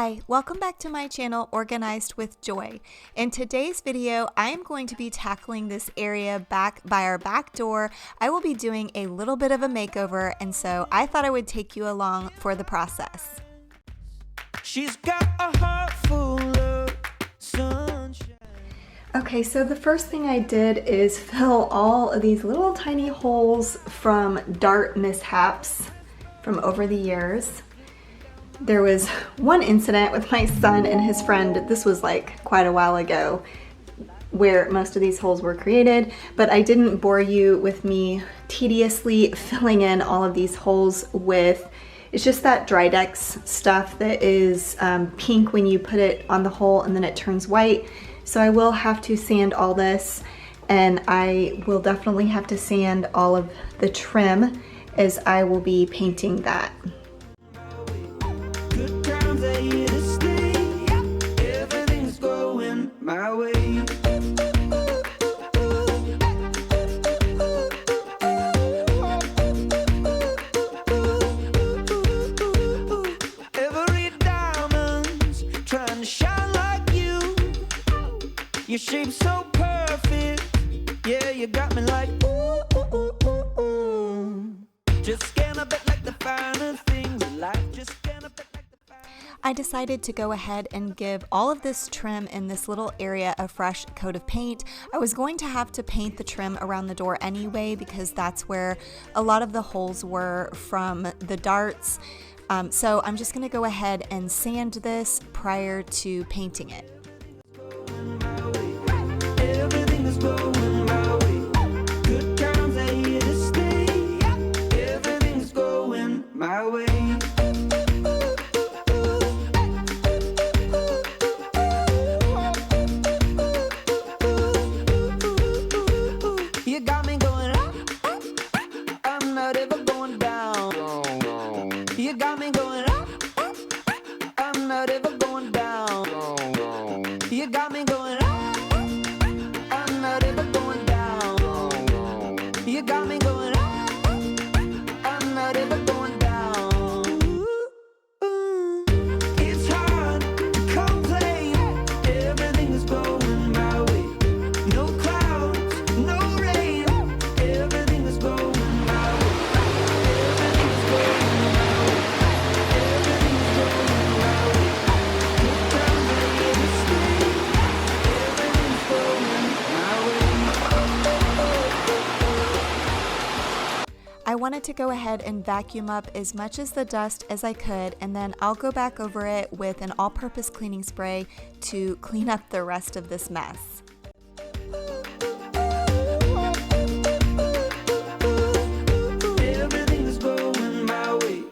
Hi, welcome back to my channel, Organized with Joy. In today's video, I am going to be tackling this area back by our back door. I will be doing a little bit of a makeover, and so I thought I would take you along for the process. She's got a heart full of sunshine. Okay, so the first thing I did is fill all of these little tiny holes from dart mishaps from over the years. There was one incident with my son and his friend, this was like quite a while ago, where most of these holes were created, but I didn't bore you with me tediously filling in all of these holes with, it's just that Drydex stuff that is pink when you put it on the hole and then it turns white. So I will have to sand all this, and I will definitely have to sand all of the trim as I will be painting that. My way. Every diamond's trying to shine like you. Your shape's so perfect. Yeah, you got me like ooh, ooh, ooh, ooh, ooh. Just scan a bit like the finer things in life. Just scan a bit like the finer. I decided to go ahead and give all of this trim in this little area a fresh coat of paint. I was going to have to paint the trim around the door anyway because that's where a lot of the holes were from the darts. So I'm just going to go ahead and sand this prior to painting it. Everything is going my way. Good times are here to stay. Everything's going my way. You got me going up, up, up. I'm not ever going down. You got me going up, up, up. I'm not ever going down. You got me going up, up. I'm not ever going down. You got me going up, up. I'm not ever going down. Ooh, it's hard to complain. Everything is going my way. No clouds, no rain. Everything is going my way. Everything is going my way. Everything is going my way. Good times are here to stay. Everything's going my way. I wanted to go ahead and vacuum up as much as the dust as I could, and then I'll go back over it with an all-purpose cleaning spray to clean up the rest of this mess. Everything is going my way.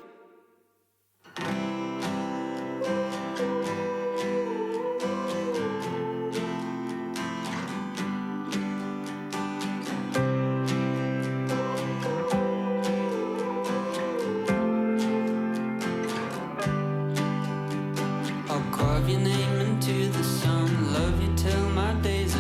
I'll carve your name into the sun, love you till my days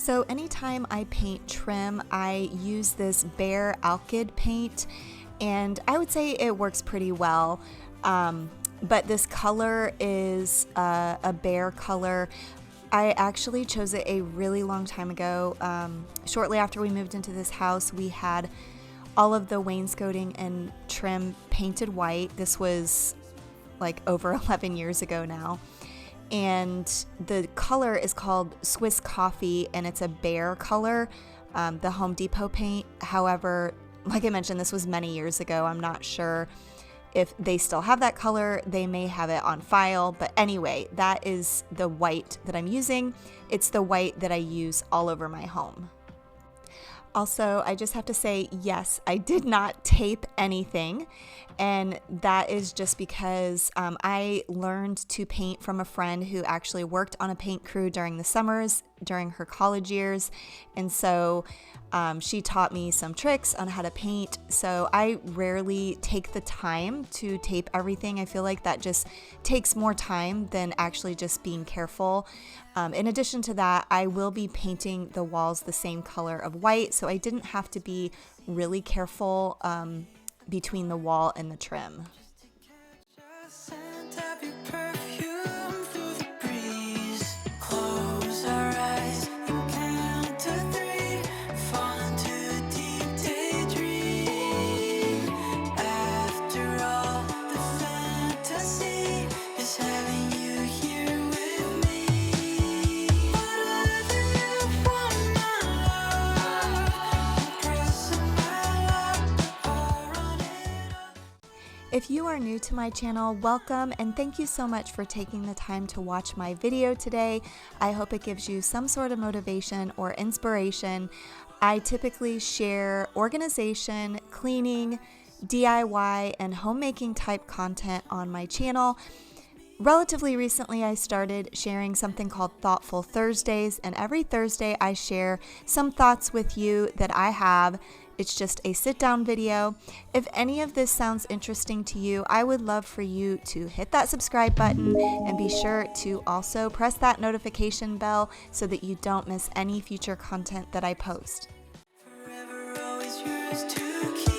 So anytime I paint trim, I use this Behr Alkyd paint, and I would say it works pretty well. But this color is a Behr color. I actually chose it a really long time ago. Shortly after we moved into this house, we had all of the wainscoting and trim painted white. This was like over 11 years ago now. And the color is called Swiss Coffee, and it's a Behr color, the Home Depot paint. However, like I mentioned, this was many years ago. I'm not sure if they still have that color. They may have it on file, but anyway, that is the white that I'm using. It's the white that I use all over my home. Also, I just have to say, yes, I did not tape anything, and that is just because I learned to paint from a friend who actually worked on a paint crew during the summers, during her college years, and so she taught me some tricks on how to paint. So I rarely take the time to tape everything. I feel like that just takes more time than actually just being careful. In addition to that, I will be painting the walls the same color of white, so I didn't have to be really careful between the wall and the trim. If you are new to my channel, welcome, and thank you so much for taking the time to watch my video today. I hope it gives you some sort of motivation or inspiration. I typically share organization, cleaning, DIY, and homemaking type content on my channel. Relatively recently, I started sharing something called Thoughtful Thursdays, and every Thursday I share some thoughts with you that I have. It's just a sit-down video. If any of this sounds interesting to you, I would love for you to hit that subscribe button and be sure to also press that notification bell so that you don't miss any future content that I post. Forever, always yours to keep.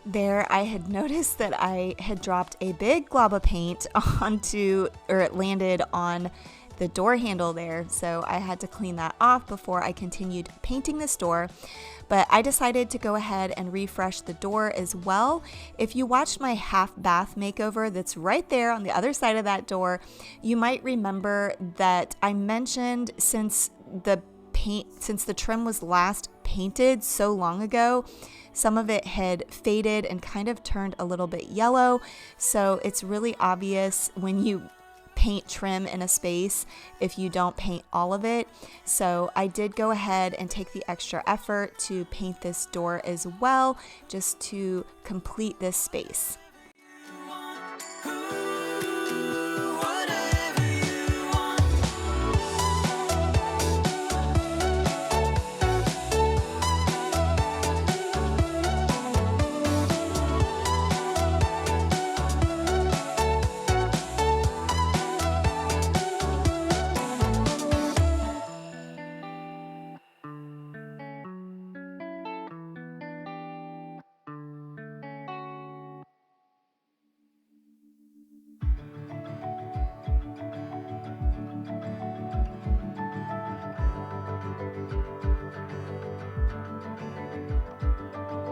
There, I had noticed that I had dropped a big glob of paint it landed on the door handle there, so I had to clean that off before I continued painting this door. But I decided to go ahead and refresh the door as well. If you watched my half bath makeover that's right there on the other side of that door, you might remember that I mentioned since the trim was last painted so long ago, some of it had faded and kind of turned a little bit yellow. So it's really obvious when you paint trim in a space if you don't paint all of it. So I did go ahead and take the extra effort to paint this door as well, just to complete this space.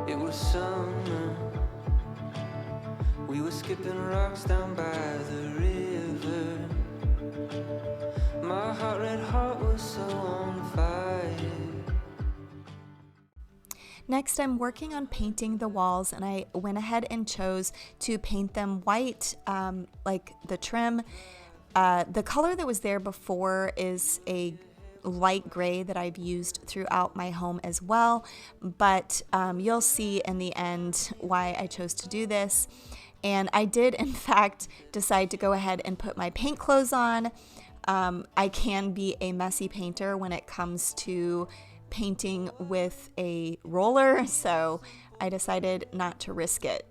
It was summer. We were skipping rocks down by the river. My hot red heart was so on fire. Next, I'm working on painting the walls, and I went ahead and chose to paint them white, like the trim. The color that was there before is a light gray that I've used throughout my home as well, but you'll see in the end why I chose to do this. And I did, in fact, decide to go ahead and put my paint clothes on. I can be a messy painter when it comes to painting with a roller, so I decided not to risk it.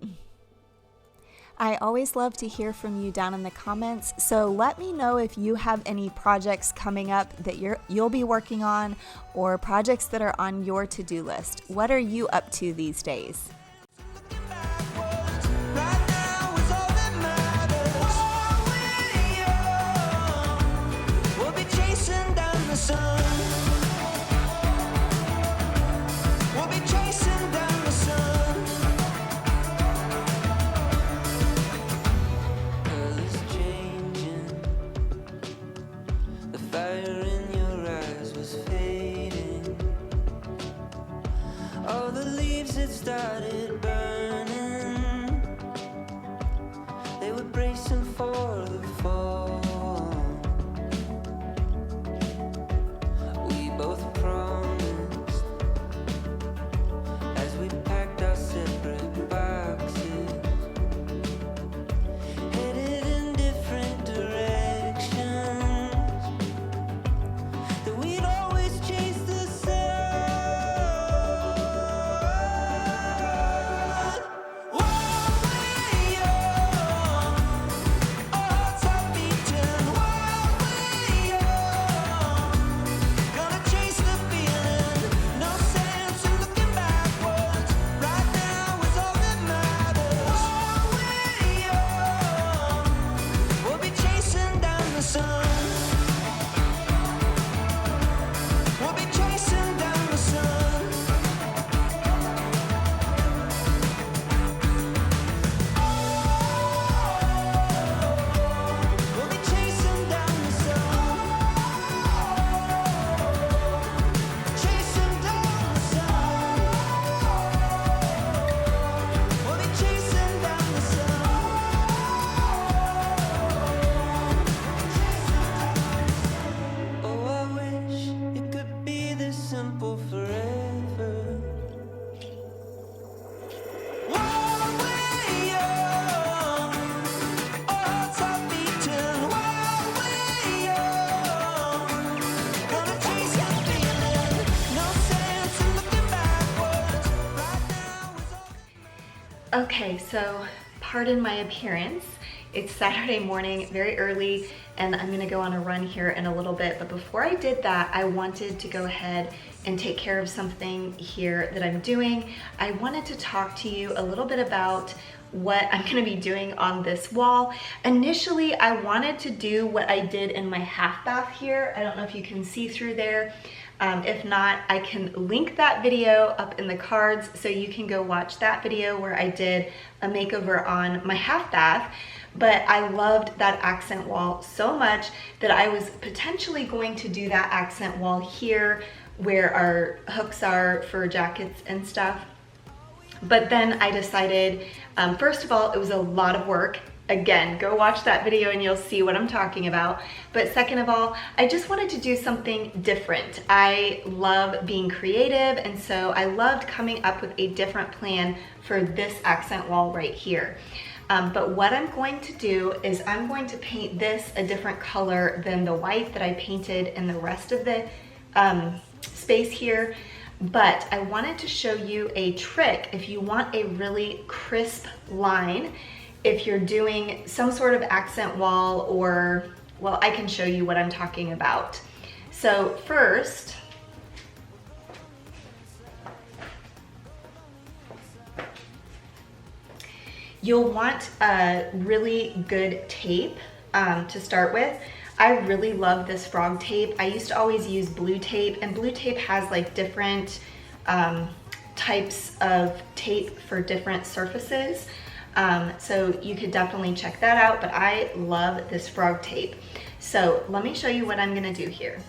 I always love to hear from you down in the comments, so let me know if you have any projects coming up that you'll be working on, or projects that are on your to-do list. What are you up to these days? All the leaves had started burning. They were bracing for the fall. We both promised as we packed our separate boxes, headed in different directions, that we'd always chase the sun. Okay, so pardon my appearance. It's Saturday morning, very early, and I'm gonna go on a run here in a little bit. But before I did that, I wanted to go ahead and take care of something here that I'm doing. I wanted to talk to you a little bit about what I'm gonna be doing on this wall. Initially, I wanted to do what I did in my half bath here. I don't know if you can see through there. If not, I can link that video up in the cards so you can go watch that video where I did a makeover on my half bath. But I loved that accent wall so much that I was potentially going to do that accent wall here where our hooks are for jackets and stuff. But then I decided, first of all, it was a lot of work. Again, go watch that video and you'll see what I'm talking about. But second of all, I just wanted to do something different. I love being creative, and so I loved coming up with a different plan for this accent wall right here. But what I'm going to do is I'm going to paint this a different color than the white that I painted in the rest of the space here. But I wanted to show you a trick if you want a really crisp line. If you're doing some sort of accent wall, or, well, I can show you what I'm talking about. So first, you'll want a really good tape to start with. I really love this frog tape. I used to always use blue tape, and blue tape has like different types of tape for different surfaces. So you could definitely check that out, but I love this frog tape. So let me show you what I'm gonna do here.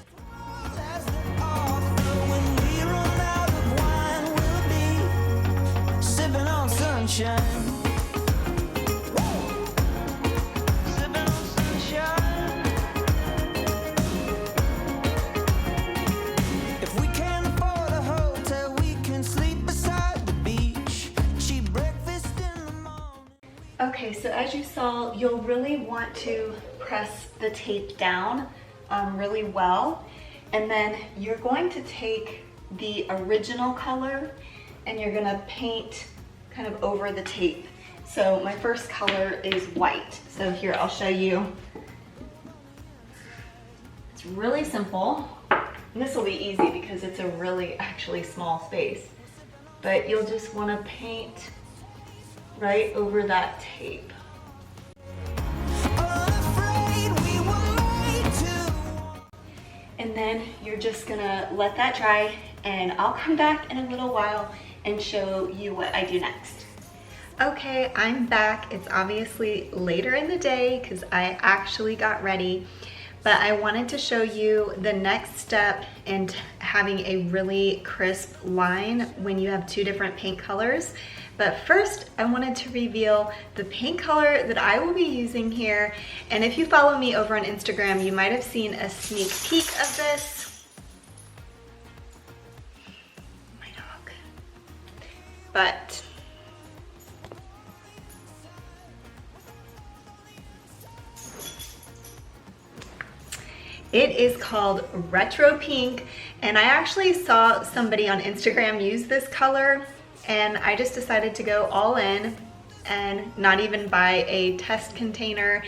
Okay, so as you saw, you'll really want to press the tape down really well. And then you're going to take the original color and you're gonna paint kind of over the tape. So my first color is white. So here, I'll show you. It's really simple. And this will be easy because it's a really actually small space. But you'll just wanna paint right over that tape. And then you're just gonna let that dry, and I'll come back in a little while and show you what I do next. Okay, I'm back. It's obviously later in the day because I actually got ready, but I wanted to show you the next step in having a really crisp line when you have two different paint colors. But first, I wanted to reveal the paint color that I will be using here. And if you follow me over on Instagram, you might have seen a sneak peek of this. My dog. But it is called Retro Pink, and I actually saw somebody on Instagram use this color, and I just decided to go all in and not even buy a test container,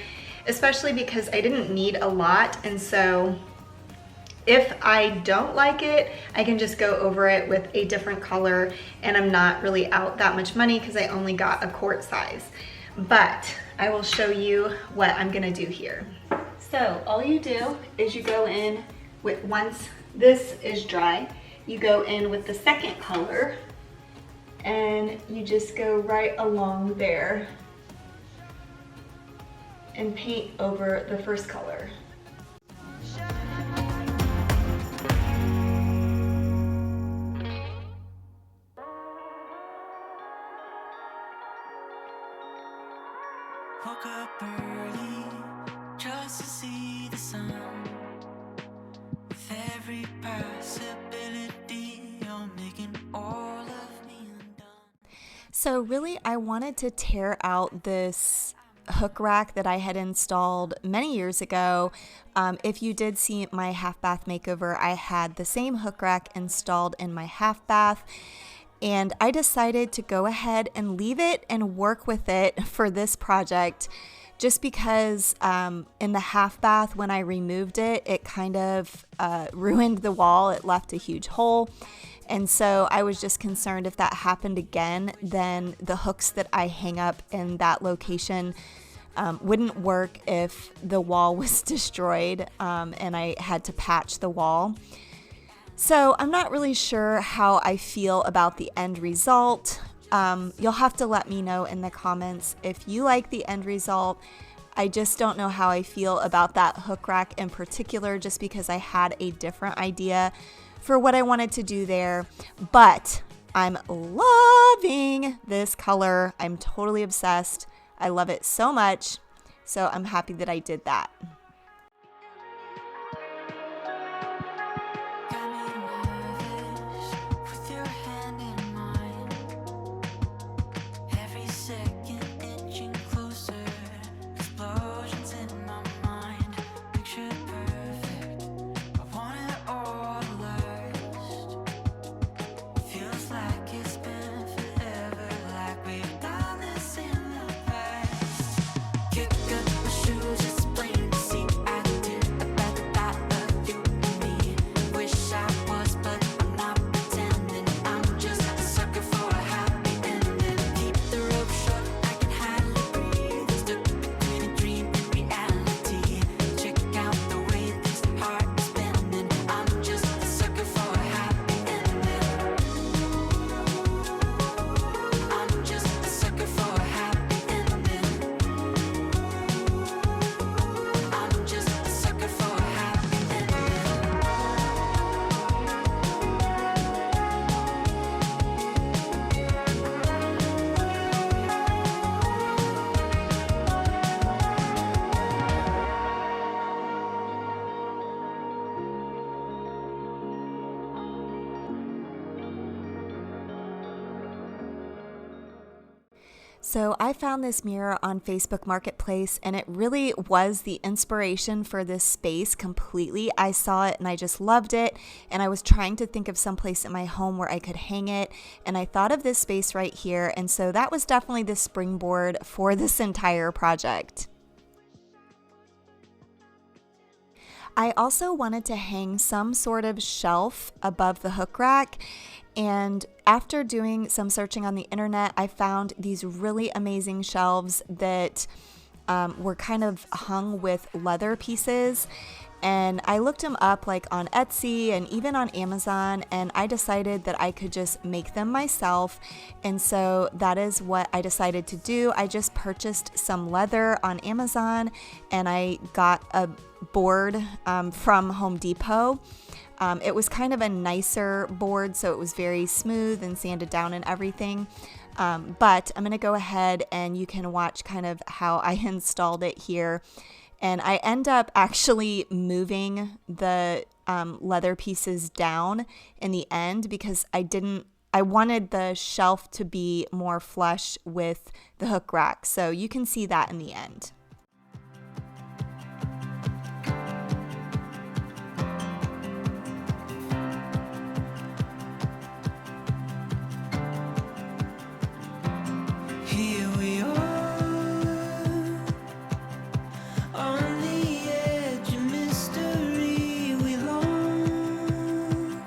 especially because I didn't need a lot. And so if I don't like it, I can just go over it with a different color, and I'm not really out that much money because I only got a quart size. But I will show you what I'm gonna do here. So all you do is you go in with, once this is dry, you go in with the second color and you just go right along there and paint over the first color. Woke up early just to see the sun. With every possibility, you're making all of me undone. So really, I wanted to tear out this hook rack that I had installed many years ago. If you did see my half bath makeover, I had the same hook rack installed in my half bath. And I decided to go ahead and leave it and work with it for this project, just because in the half bath, when I removed it, it kind of ruined the wall. It left a huge hole. And so I was just concerned if that happened again, then the hooks that I hang up in that location wouldn't work if the wall was destroyed and I had to patch the wall. So I'm not really sure how I feel about the end result. You'll have to let me know in the comments if you like the end result. I just don't know how I feel about that hook rack in particular, just because I had a different idea for what I wanted to do there. But I'm loving this color. I'm totally obsessed. I love it so much. So I'm happy that I did that. Kick up my shoes, it's plain to see. So I found this mirror on Facebook Marketplace, and it really was the inspiration for this space completely. I saw it and I just loved it, and I was trying to think of some place in my home where I could hang it, and I thought of this space right here, and so that was definitely the springboard for this entire project. I also wanted to hang some sort of shelf above the hook rack, and after doing some searching on the internet, I found these really amazing shelves that were kind of hung with leather pieces. And I looked them up like on Etsy and even on Amazon, and I decided that I could just make them myself. And so that is what I decided to do. I just purchased some leather on Amazon, and I got a board from Home Depot. It was kind of a nicer board, so it was very smooth and sanded down and everything. But I'm going to go ahead and you can watch kind of how I installed it here. And I end up actually moving the leather pieces down in the end because I wanted the shelf to be more flush with the hook rack. So you can see that in the end. Here we are, on the edge of mystery. We long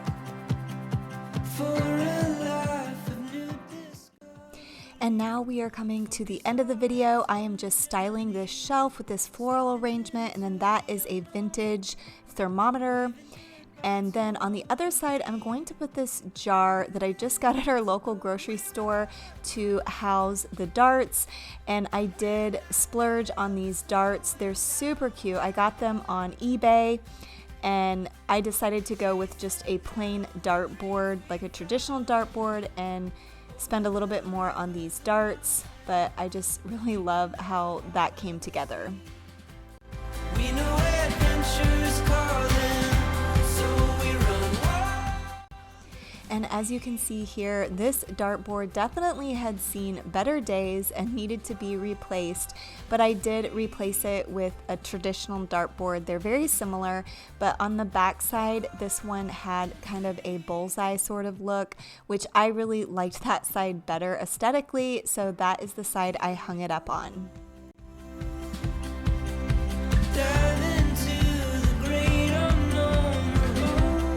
for a life of new discovery. And now we are coming to the end of the video. I am just styling this shelf with this floral arrangement, and then that is a vintage thermometer. And then on the other side, I'm going to put this jar that I just got at our local grocery store to house the darts. And I did splurge on these darts. They're super cute. I got them on eBay, and I decided to go with just a plain dartboard, like a traditional dartboard, and spend a little bit more on these darts. But I just really love how that came together. We know adventure is calling, so we run wild. And as you can see here, this dartboard definitely had seen better days and needed to be replaced, but I did replace it with a traditional dartboard. They're very similar, but on the back side, this one had kind of a bullseye sort of look, which I really liked that side better aesthetically, so that is the side I hung it up on. Dive into the great unknown alone.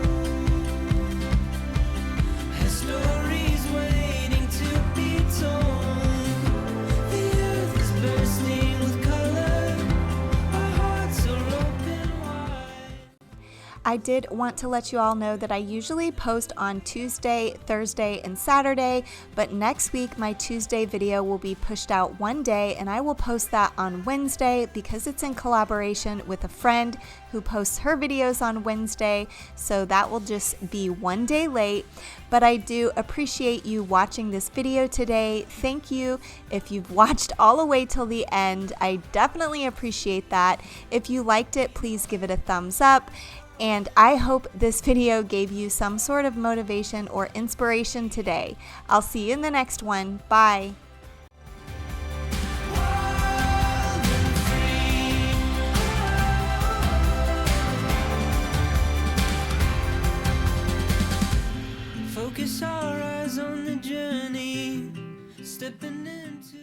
Has stories waiting to be told. The earth is bursting with color. Our hearts are open wide. I did want to let you all know that I usually post on Tuesday, Thursday, and Saturday, but next week my Tuesday video will be pushed out one day, and I will post that on Wednesday because it's in collaboration with a friend who posts her videos on Wednesday, so that will just be one day late. But I do appreciate you watching this video today. Thank you if you've watched all the way till the end. I definitely appreciate that. If you liked it, please give it a thumbs up. And I hope this video gave you some sort of motivation or inspiration today. I'll see you in the next one. Bye. Wild and free. Focus our eyes on the journey, stepping into